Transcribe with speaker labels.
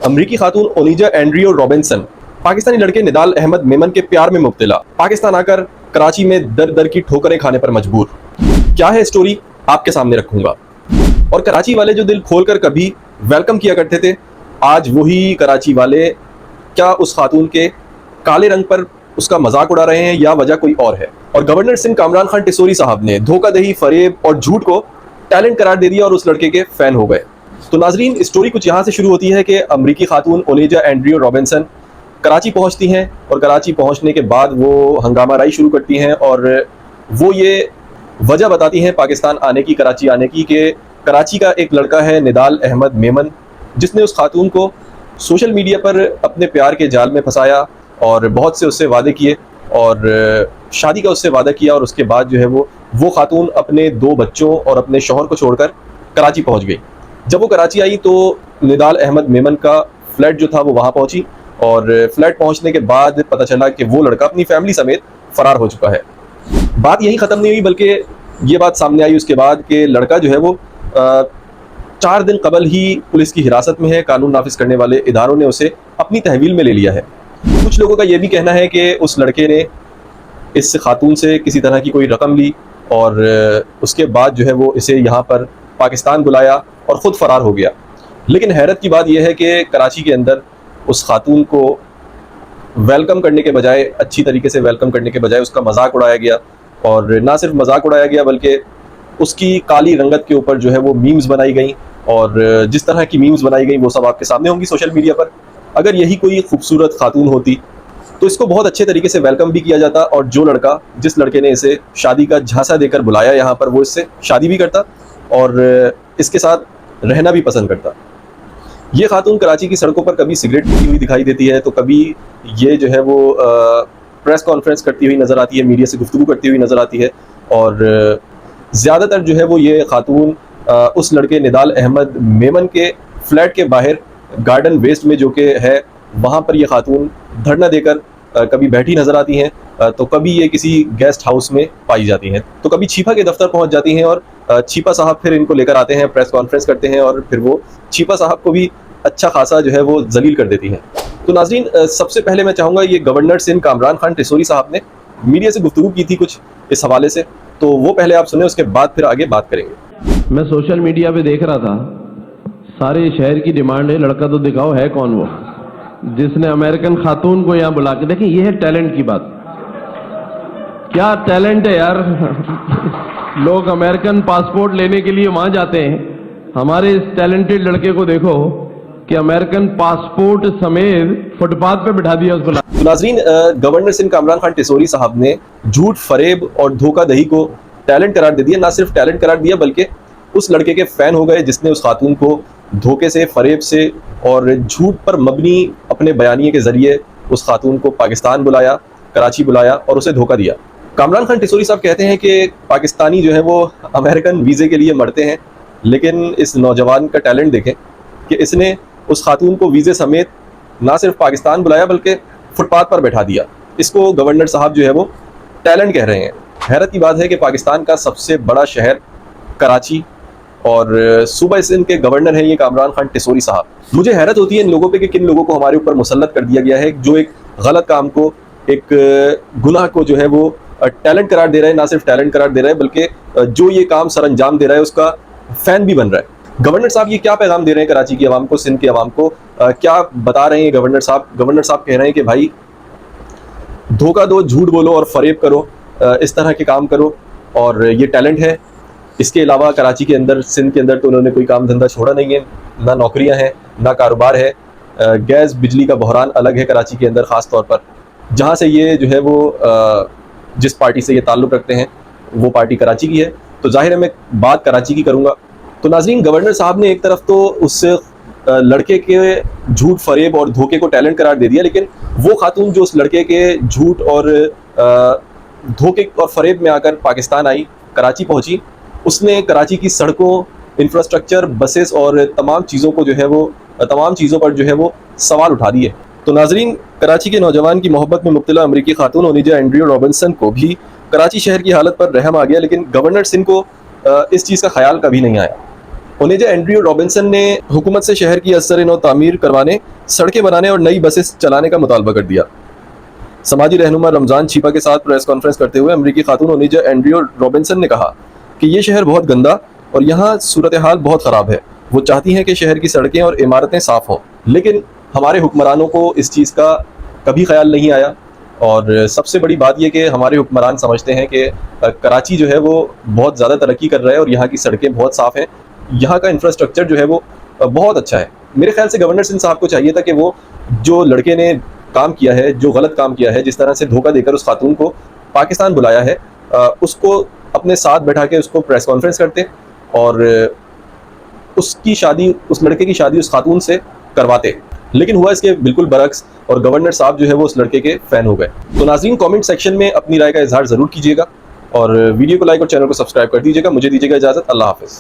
Speaker 1: अमरीकी खातून ओनिजा एंड्रियो रॉबिन्सन पाकिस्तानी लड़के निदाल अहमद मेमन के प्यार में मुब्तला, पाकिस्तान आकर कराची में दर दर की ठोकरें खाने पर मजबूर। क्या है स्टोरी, आपके सामने रखूंगा। और कराची वाले जो दिल खोलकर कभी वेलकम किया करते थे, आज वही कराची वाले क्या उस खातून के काले रंग पर उसका मजाक उड़ा रहे हैं या वजह कोई और है। और गवर्नर सिंध कामरान खान टिसोरी साहब ने धोखाधड़ी, फरेब और झूठ को टैलेंट करार दे दिया और उस लड़के के फैन हो गए। तो नाजरीन, स्टोरी कुछ यहाँ से शुरू होती है कि अमरीकी खातून ओनिजा एंड्रियो रॉबिन्सन कराची पहुँचती हैं और कराची पहुँचने के बाद वो हंगामा राई शुरू करती हैं और वो ये वजह बताती हैं पाकिस्तान आने की, कराची आने की, कि कराची का एक लड़का है निदाल अहमद मेमन, जिसने उस खातून को सोशल मीडिया पर अपने प्यार के जाल में फंसाया और बहुत से उससे वादे किए और शादी का उससे वादा किया। और उसके बाद जो है वो खातून अपने 2 बच्चों और अपने शौहर को छोड़कर कराची पहुंच गई। जब वो कराची आई तो निदाल अहमद मेमन का फ्लैट जो था वो वहाँ पहुंची और फ्लैट पहुंचने के बाद पता चला कि वो लड़का अपनी फैमिली समेत फरार हो चुका है। बात यही ख़त्म नहीं हुई, बल्कि ये बात सामने आई उसके बाद कि लड़का जो है वो 4 दिन कबल ही पुलिस की हिरासत में है। कानून नाफिज करने वाले इदारों ने उसे अपनी तहवील में ले लिया है। कुछ लोगों का ये भी कहना है कि उस लड़के ने इस खातून से किसी तरह की कोई रकम ली और उसके बाद जो है वो इसे यहाँ पर पाकिस्तान बुलाया और ख़ुद फ़रार हो गया। लेकिन हैरत की बात यह है कि कराची के अंदर उस खातून को वेलकम करने के बजाय, अच्छी तरीके से वेलकम करने के बजाय उसका मजाक उड़ाया गया। और ना सिर्फ मजाक उड़ाया गया बल्कि उसकी काली रंगत के ऊपर जो है वो मीम्स बनाई गई और जिस तरह की मीम्स बनाई गई वो सब आपके सामने होंगी सोशल मीडिया पर। अगर यही कोई खूबसूरत खातून होती तो इसको बहुत अच्छे तरीके से वेलकम भी किया जाता और जो लड़का, जिस लड़के ने इसे शादी का झांसा देकर बुलाया यहाँ पर, वो इससे शादी भी करता और इसके साथ रहना भी पसंद करता। ये खातून कराची की सड़कों पर कभी सिगरेट पीती हुई दिखाई देती है तो कभी ये जो है वो प्रेस कॉन्फ्रेंस करती हुई नज़र आती है, मीडिया से गुफ्तगू करती हुई नज़र आती है। और ज़्यादातर जो है वो ये खातून उस लड़के निदाल अहमद मेमन के फ्लैट के बाहर गार्डन वेस्ट में जो कि है वहाँ पर ये खातून धरना देकर कभी बैठी नज़र आती हैं तो कभी ये किसी गेस्ट हाउस में पाई जाती हैं, तो कभी छीपा के दफ्तर पहुँच जाती हैं और छीपा साहब फिर इनको लेकर आते हैं, प्रेस कॉन्फ्रेंस करते हैं और फिर वो छीपा साहब को भी अच्छा खासा जो है वो जलील कर देती हैं। तो नाज़रीन, सबसे पहले मैं चाहूँगा, ये गवर्नर सिंध कामरान खान टिसोरी साहब ने मीडिया से गुफ्तगू की थी कुछ इस हवाले से, तो वो पहले आप सुने, उसके बाद फिर आगे बात करेंगे।
Speaker 2: मैं सोशल मीडिया पे देख रहा था, सारे शहर की डिमांड है लड़का तो दिखाओ है कौन वो जिसने अमेरिकन खातून को यहाँ बुला के, देखिए ये है टैलेंट की बात। क्या टैलेंट है यार लोग अमेरिकन पासपोर्ट लेने के लिए वहां जाते हैं, हमारे इस टैलेंटेड लड़के को देखो कि अमेरिकन पासपोर्ट समेत फुटपाथ पे बिठा दिया उसको।
Speaker 1: तो नाज़रीन, गवर्नर सिंध कामरान खान टिसोरी साहब ने झूठ, फरेब और धोखाधड़ी को टैलेंट करार दे दिया। ना सिर्फ टैलेंट करार दिया बल्कि उस लड़के के फैन हो गए जिसने उस खातून को धोखे से, फरेब से और झूठ पर मबनी अपने बयानिए के जरिए उस खातून को पाकिस्तान बुलाया, कराची बुलाया और उसे धोखा दिया। कामरान खान टिसोरी साहब कहते हैं कि पाकिस्तानी जो है वो अमेरिकन वीज़े के लिए मरते हैं, लेकिन इस नौजवान का टैलेंट देखें कि इसने उस खातून को वीज़े समेत ना सिर्फ पाकिस्तान बुलाया बल्कि फुटपाथ पर बैठा दिया। इसको गवर्नर साहब जो है वो टैलेंट कह रहे हैं। हैरत की बात है कि पाकिस्तान का सबसे बड़ा शहर कराची और सूबा सिंध के गवर्नर हैं ये कामरान खान टिसोरी साहब। मुझे हैरत होती है इन लोगों पे कि किन लोगों को हमारे ऊपर मुसल्लत कर दिया गया है, जो एक गलत काम को, एक गुनाह को जो है वो टैलेंट करार दे रहा है। ना सिर्फ टैलेंट करार दे रहा है बल्कि जो ये काम सर अंजाम दे रहा है उसका फैन भी बन रहा है। गवर्नर साहब ये क्या पैगाम दे रहे हैं कराची की आवाम को, सिंध की आवाम को, क्या बता रहे हैं गवर्नर साहब? गवर्नर साहब कह रहे हैं कि भाई धोखा दो, झूठ बोलो और फरेब करो, इस तरह के काम करो और ये टैलेंट है। इसके अलावा कराची के अंदर, सिंध के अंदर तो उन्होंने कोई काम धंधा छोड़ा नहीं है, ना नौकरियां हैं, ना कारोबार है। गैस बिजली का बहरान अलग है कराची के अंदर, ख़ास तौर पर जहाँ से ये जो है वो जिस पार्टी से ये ताल्लुक़ रखते हैं वो पार्टी कराची की है, तो जाहिर है मैं बात कराची की करूँगा। तो नाज़रीन, गवर्नर साहब ने एक तरफ तो उस लड़के के झूठ, फरेब और धोखे को टैलेंट करार दे दिया, लेकिन वो खातून जो उस लड़के के झूठ और धोखे और फरेब में आकर पाकिस्तान आई, कराची पहुंची, उसने कराची की सड़कों, इंफ्रास्ट्रक्चर, बसेस और तमाम चीज़ों को जो है वो, तमाम चीज़ों पर जो है वो सवाल उठा दिए। तो नाजरीन, कराची के नौजवान की मोहब्बत में मुब्तला अमरीकी खातून ओनिजा एंड्रियो रॉबिन्सन को भी कराची शहर की हालत पर रहम आ गया, लेकिन गवर्नर सिंध को इस चीज़ का ख्याल कभी नहीं आया। ओनेजा एंड्रयू रॉबिन्सन ने हुकूमत से शहर की असर-ए-नौ तामीर करवाने, सड़कें बनाने और नई बसेस चलाने का मुतालबा कर दिया। समाजी रहनुमा रमजान छीपा के साथ प्रेस कॉन्फ्रेंस करते हुए अमरीकी खातून ओनेजा एंड्रयू रॉबिन्सन ने कहा कि ये शहर बहुत गंदा और यहाँ सूरत हाल बहुत ख़राब है। वो चाहती हैं कि शहर की सड़कें और इमारतें साफ़ हों, लेकिन हमारे हुक्मरानों को इस चीज़ का कभी ख्याल नहीं आया। और सबसे बड़ी बात यह कि हमारे हुक्मरान समझते हैं कि कराची जो है वो बहुत ज़्यादा तरक्की कर रहा है और यहाँ की सड़कें बहुत साफ़ हैं, यहाँ का इंफ्रास्ट्रक्चर जो है वो बहुत अच्छा है। मेरे ख्याल से गवर्नर सिंध साहब को चाहिए था कि वो जो लड़के ने काम किया है, जो गलत काम किया है, जिस तरह से धोखा देकर उस खातून को पाकिस्तान बुलाया है, उसको अपने साथ बैठा के उसको प्रेस कॉन्फ्रेंस करते और उसकी शादी, उस लड़के की शादी उस खातून से करवाते। लेकिन हुआ इसके बिल्कुल बरक्स और गवर्नर साहब जो है वो उस लड़के के फ़ैन हो गए। तो नाज़रीन, कमेंट सेक्शन में अपनी राय का इजहार ज़रूर कीजिएगा और वीडियो को लाइक और चैनल को सब्सक्राइब कर दीजिएगा। मुझे दीजिएगा इजाज़त। अल्लाह हाफ़िज़।